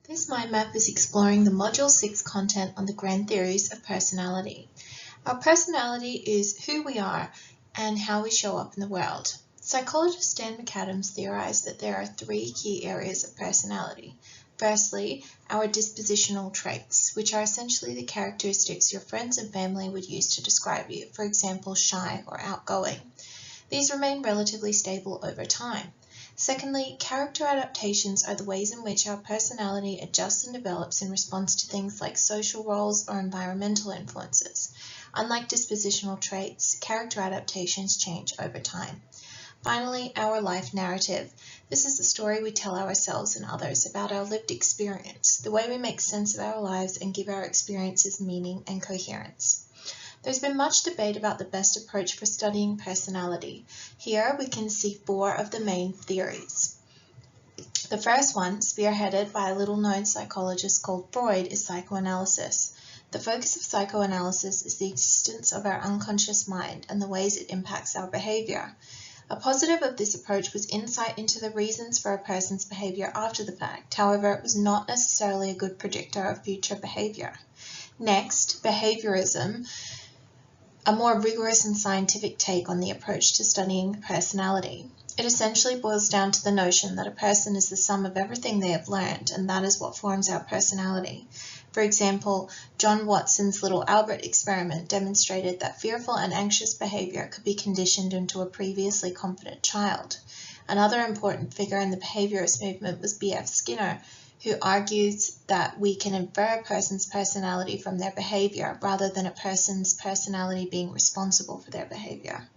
This mind map is exploring the Module 6 content on the grand theories of personality. Our personality is who we are and how we show up in the world. Psychologist Dan McAdams theorized that there are three key areas of personality. Firstly, our dispositional traits, which are essentially the characteristics your friends and family would use to describe you, for example, shy or outgoing. These remain relatively stable over time. Secondly, character adaptations are the ways in which our personality adjusts and develops in response to things like social roles or environmental influences. Unlike dispositional traits, character adaptations change over time. Finally, our life narrative. This is the story we tell ourselves and others about our lived experience, the way we make sense of our lives and give our experiences meaning and coherence. There's been much debate about the best approach for studying personality. Here we can see four of the main theories. The first one, spearheaded by a little-known psychologist called Freud, is psychoanalysis. The focus of psychoanalysis is the existence of our unconscious mind and the ways it impacts our behavior. A positive of this approach was insight into the reasons for a person's behavior after the fact. However, it was not necessarily a good predictor of future behavior. Next, behaviorism, a more rigorous and scientific take on the approach to studying personality. It essentially boils down to the notion that a person is the sum of everything they have learned, and that is what forms our personality. For example, John Watson's Little Albert experiment demonstrated that fearful and anxious behavior could be conditioned into a previously confident child. Another important figure in the behaviorist movement was B.F. Skinner, who argues that we can infer a person's personality from their behavior rather than a person's personality being responsible for their behavior.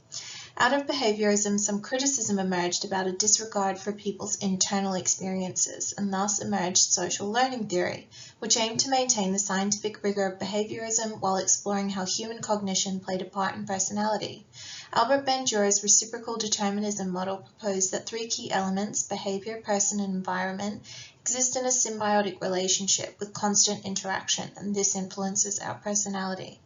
Out of behaviorism, some criticism emerged about a disregard for people's internal experiences, and thus emerged social learning theory, which aimed to maintain the scientific rigor of behaviorism while exploring how human cognition played a part in personality. Albert Bandura's reciprocal determinism model proposed that three key elements, behavior, person, and environment, exist in a symbiotic relationship with constant interaction, and this influences our personality.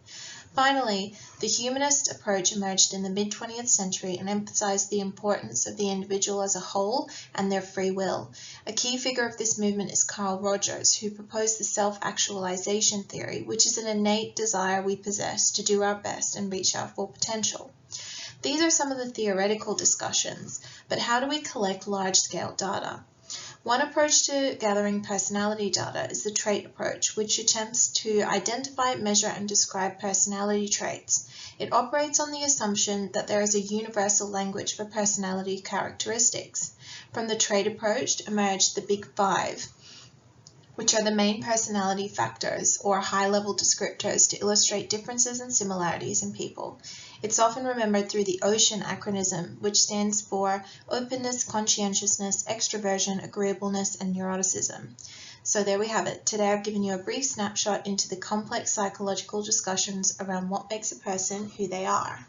Finally, the humanist approach emerged in the mid-20th century and emphasized the importance of the individual as a whole and their free will. A key figure of this movement is Carl Rogers, who proposed the self-actualization theory, which is an innate desire we possess to do our best and reach our full potential. These are some of the theoretical discussions, but how do we collect large-scale data? One approach to gathering personality data is the trait approach, which attempts to identify, measure, and describe personality traits. It operates on the assumption that there is a universal language for personality characteristics. From the trait approach emerged the Big Five, which are the main personality factors or high-level descriptors to illustrate differences and similarities in people. It's often remembered through the OCEAN acronym, which stands for openness, conscientiousness, extroversion, agreeableness, and neuroticism. So there we have it. Today I've given you a brief snapshot into the complex psychological discussions around what makes a person who they are.